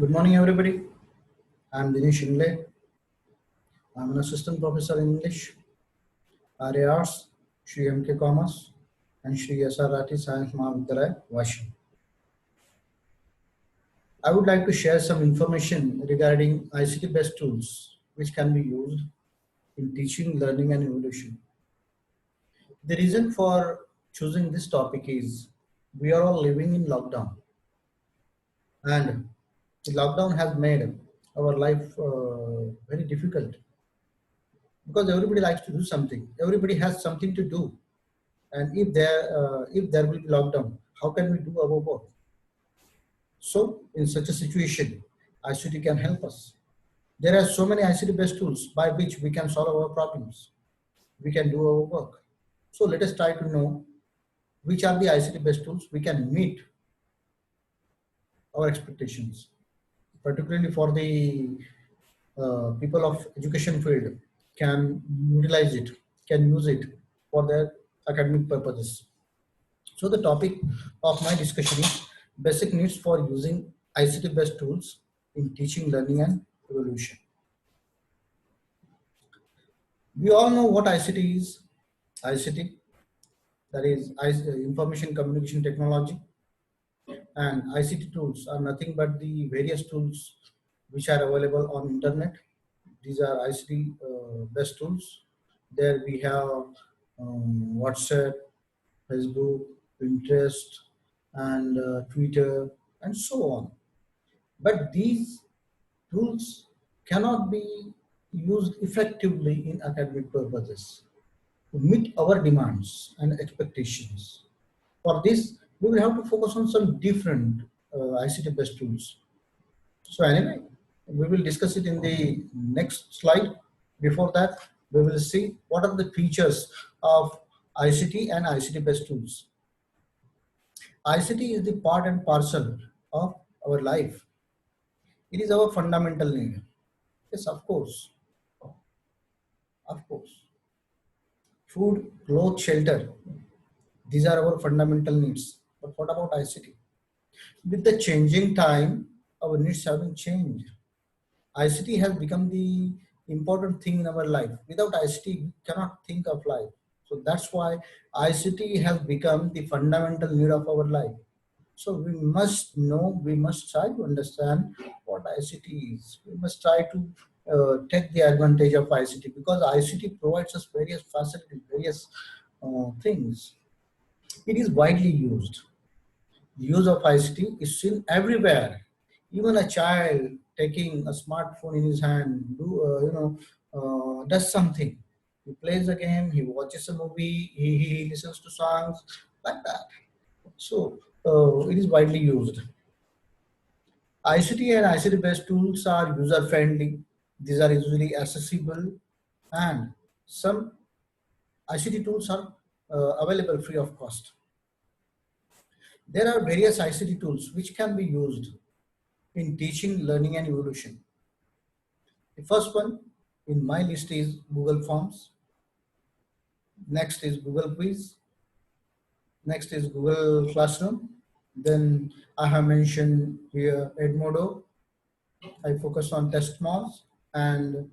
Good morning, everybody. I'm Dinesh Ingle. I'm an assistant professor in English, R.A. Arts, Shri M.K. Commerce, and Shri S.R.Rati Science Mahavidyalaya, Washington. I would like to share some information regarding ICT-based tools which can be used in teaching, learning, and evolution. The reason for choosing this topic is we are all living in lockdown, and the lockdown has made our life very difficult because everybody likes to do something. Everybody has something to do, and if there will be lockdown, how can we do our work? So, in such a situation, ICT can help us. There are so many ICT-based tools by which we can solve our problems. We can do our work. So, let us try to know which are the ICT-based tools we can meet our expectations, particularly for the people of education field can utilize it, can use it for their academic purposes. So the topic of my discussion is basic needs for using ICT-based tools in teaching, learning, and evolution. We all know what ICT is. ICT, that is Information Communication Technology, and ICT tools are nothing but the various tools which are available on internet. These are ICT based tools. There we have WhatsApp, Facebook, Pinterest, and Twitter, and so on. But these tools cannot be used effectively in academic purposes to meet our demands and expectations. For this, we will have to focus on some different ICT-based tools. So anyway, we will discuss it in the next slide. Before that, we will see what are the features of ICT and ICT-based tools. ICT is the part and parcel of our life. It is our fundamental need. Yes, of course. Of course. Food, clothes, shelter. These are our fundamental needs. But what about ICT? With the changing time, our needs have been changed. ICT has become the important thing in our life. Without ICT, we cannot think of life. So that's why ICT has become the fundamental need of our life. So we must know, we must try to understand what ICT is. We must try to take the advantage of ICT because ICT provides us various facilities, various things. It is widely used. The use of ICT is seen everywhere. Even a child taking a smartphone in his hand, does something. He plays a game, he watches a movie, he listens to songs, like that. So it is widely used. ICT and ICT based tools are user friendly. These are usually accessible, and some ICT tools are available free of cost. There are various ICT tools which can be used in teaching, learning, and evolution. The first one in my list is Google Forms. Next is Google Quiz. Next is Google Classroom. Then I have mentioned here Edmodo. I focus on test malls. And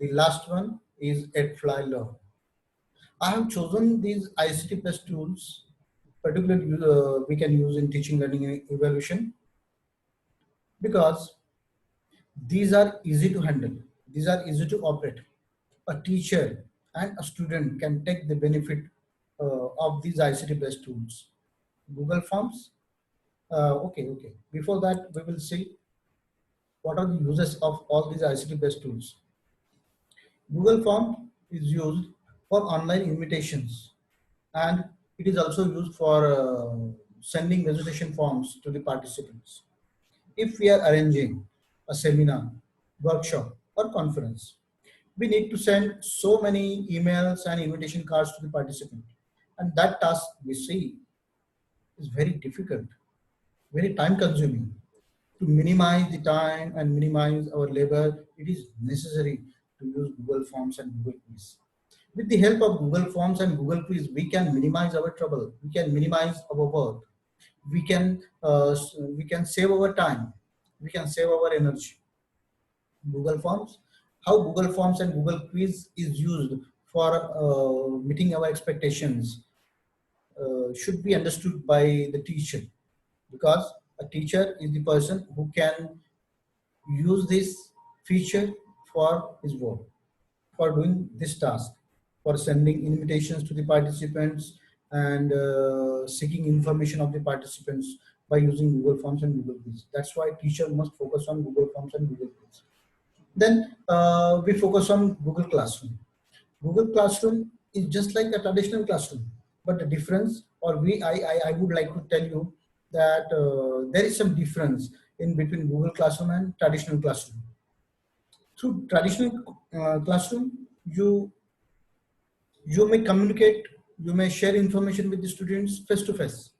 the last one is EdFlyLearn. I have chosen these ICT-based tools, particularly we can use in teaching, learning, and evaluation, because these are easy to handle. These are easy to operate. A teacher and a student can take the benefit of these ICT-based tools. Google Forms. Okay. Before that, we will see what are the uses of all these ICT-based tools. Google Form is used for online invitations, and it is also used for sending registration forms to the participants. If we are arranging a seminar, workshop, or conference, we need to send so many emails and invitation cards to the participant. And that task we see is very difficult, very time consuming. To minimize the time and minimize our labor, it is necessary to use Google Forms and Google Quiz. With the help of Google Forms and Google Quiz, we can minimize our trouble. We can minimize our work. We can save our time. we can save our energy. Google Forms, how Google Forms and Google Quiz is used for meeting our expectations should be understood by the teacher, because a teacher is the person who can use this feature for his work, for doing this task, for sending invitations to the participants and seeking information of the participants by using Google Forms and Google Quiz. That's why teacher must focus on Google Forms and Google Quiz. Then we focus on Google Classroom. Google Classroom is just like a traditional classroom, but the difference, or I would like to tell you that there is some difference in between Google Classroom and traditional classroom. Through traditional classroom, you may communicate, you may share information with the students face to face.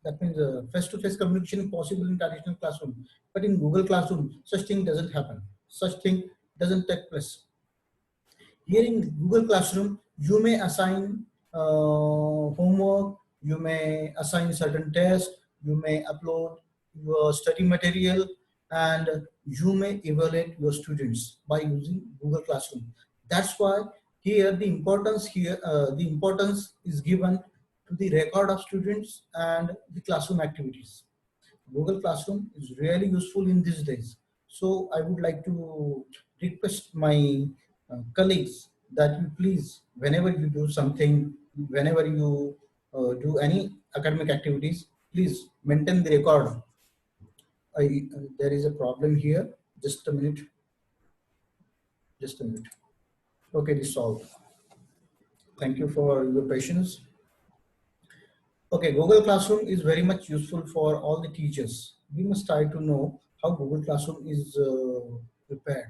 That means face to face communication is possible in traditional classroom, but in Google Classroom, such thing doesn't happen. Such thing doesn't take place. Here in Google Classroom, you may assign homework, you may assign certain tests, you may upload your study material, and you may evaluate your students by using Google Classroom. That's why the importance is given to the record of students and the classroom activities. Google Classroom is really useful in these days. So I would like to request my colleagues that you please, whenever you do something, whenever you do any academic activities, please maintain the record. There is a problem here. Just a minute. Just a minute. Okay, this solved. Thank you for your patience. Okay, Google Classroom is very much useful for all the teachers. We must try to know how Google Classroom is prepared.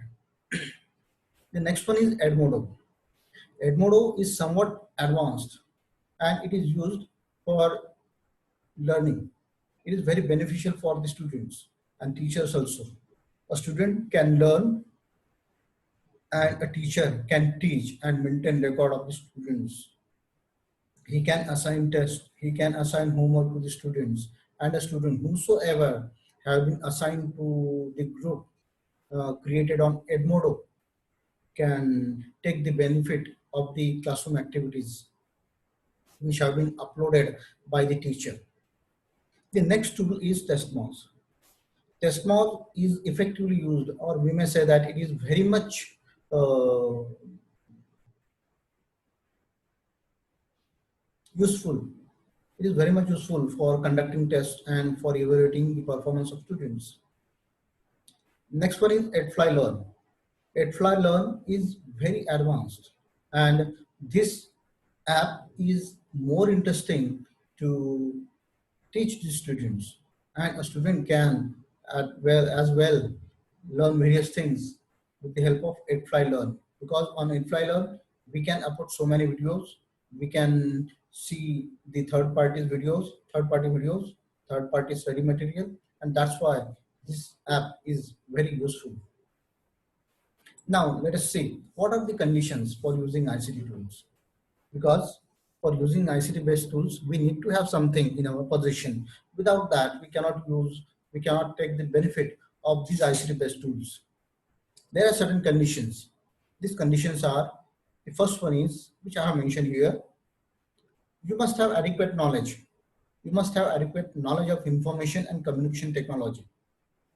The next one is Edmodo. Edmodo is somewhat advanced and it is used for learning. It is very beneficial for the students and teachers also. A student can learn and a teacher can teach and maintain record of the students. He can assign tests, he can assign homework to the students, and a student whosoever have been assigned to the group created on Edmodo can take the benefit of the classroom activities which have been uploaded by the teacher. The next tool is TestMouse. TestMouse is effectively used, or we may say that it is very much useful. It is very much useful for conducting tests and for evaluating the performance of students. Next one is EdFly Learn. EdFly Learn is very advanced, and this app is more interesting to teach the students, and a student can as well learn various things with the help of EdFly Learn, because on EdFly Learn we can upload so many videos, we can see the third party study material, and that's why this app is very useful. Now let us see what are the conditions for using ICT tools, because for using ICT based tools we need to have something in our possession. Without that we cannot take the benefit of these ICT based tools. There are certain conditions. These conditions are, the first one is, which I have mentioned here, you must have adequate knowledge. You must have adequate knowledge of information and communication technology.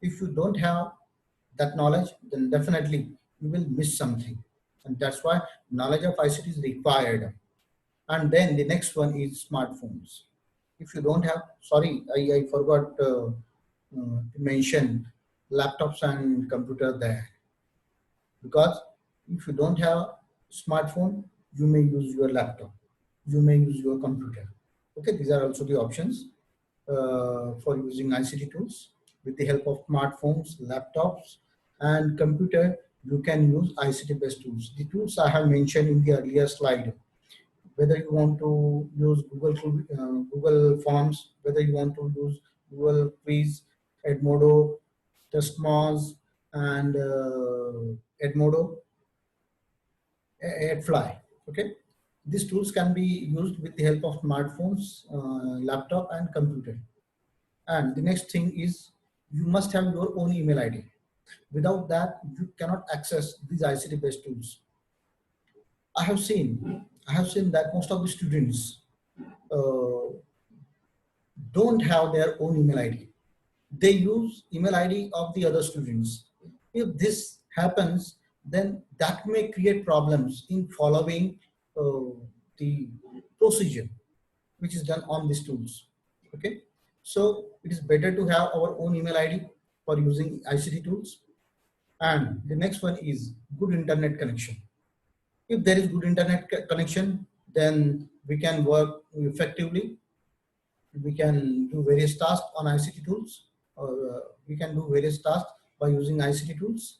If you don't have that knowledge, then definitely you will miss something, and that's why knowledge of ICT is required. And then the next one is smartphones. If you don't have, sorry, I forgot to mention laptops and computer there, because if you don't have smartphone, you may use your laptop, you may use your computer. Okay, these are also the options for using ICT tools. With the help of smartphones, laptops, and computer, you can use ICT based tools. The tools I have mentioned in the earlier slide, whether you want to use Google Forms, whether you want to use Google Quiz, Edmodo, TestMouse, and Edmodo, EdFly. Okay, these tools can be used with the help of smartphones, laptop, and computer. And the next thing is, you must have your own email ID. Without that, you cannot access these ICT based tools. I have seen that most of the students uh, don't have their own email ID. They use email ID of the other students. If this happens, then that may create problems in following the procedure which is done on these tools. Okay, so it is better to have our own email ID for using ICT tools. And the next one is good internet connection. If there is good internet connection, then we can work effectively. We can do various tasks on ICT tools, or we can do various tasks by using ICT tools.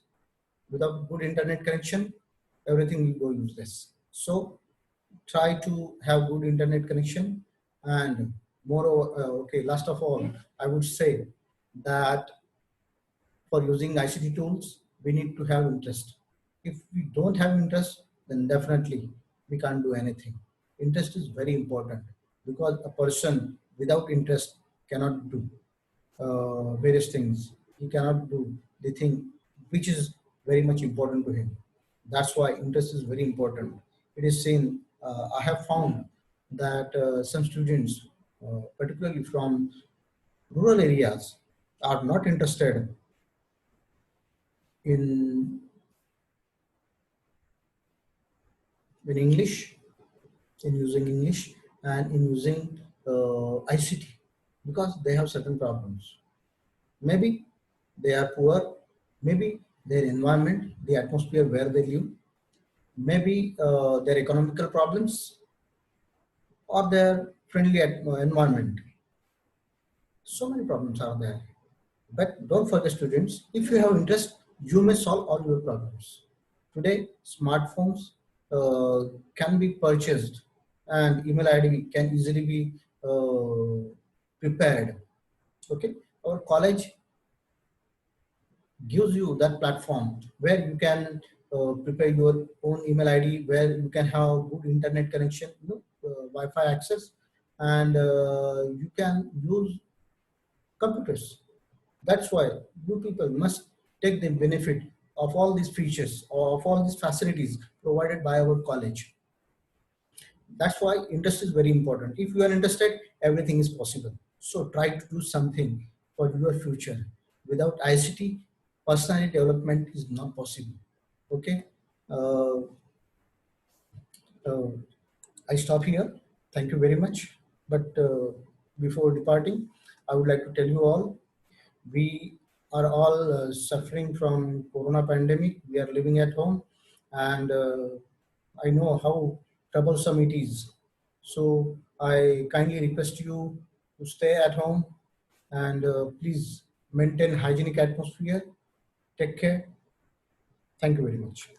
Without good internet connection, everything will go useless. So try to have good internet connection. And moreover, okay, last of all, I would say that for using ICT tools, we need to have interest. If we don't have interest, then definitely we can't do anything. Interest is very important, because a person without interest cannot do various things. He cannot do the thing which is very much important to him. That's why interest is very important. It is seen, I have found that some students, particularly from rural areas, are not interested in English, in using English, and in using ICT, because they have certain problems. Maybe they are poor, maybe their environment, the atmosphere where they live, maybe their economical problems, or their friendly environment. So many problems are there. But don't forget, students, if you have interest, you may solve all your problems. Today, smartphones can be purchased, and email ID can easily be prepared. Okay, our college gives you that platform where you can prepare your own email ID, where you can have good internet connection, Wi-Fi access, and you can use computers. That's why you people must take the benefit of all these features or of all these facilities provided by our college. That's why interest is very important. If you are interested, everything is possible. So try to do something for your future. Without ICT, personality development is not possible. Okay. Uh, uh, I stop here. Thank you very much. But before departing, I would like to tell you all, we are all suffering from corona pandemic. We are living at home, and I know how troublesome it is. So I kindly request you to stay at home, and please maintain hygienic atmosphere. Take care. Thank you very much.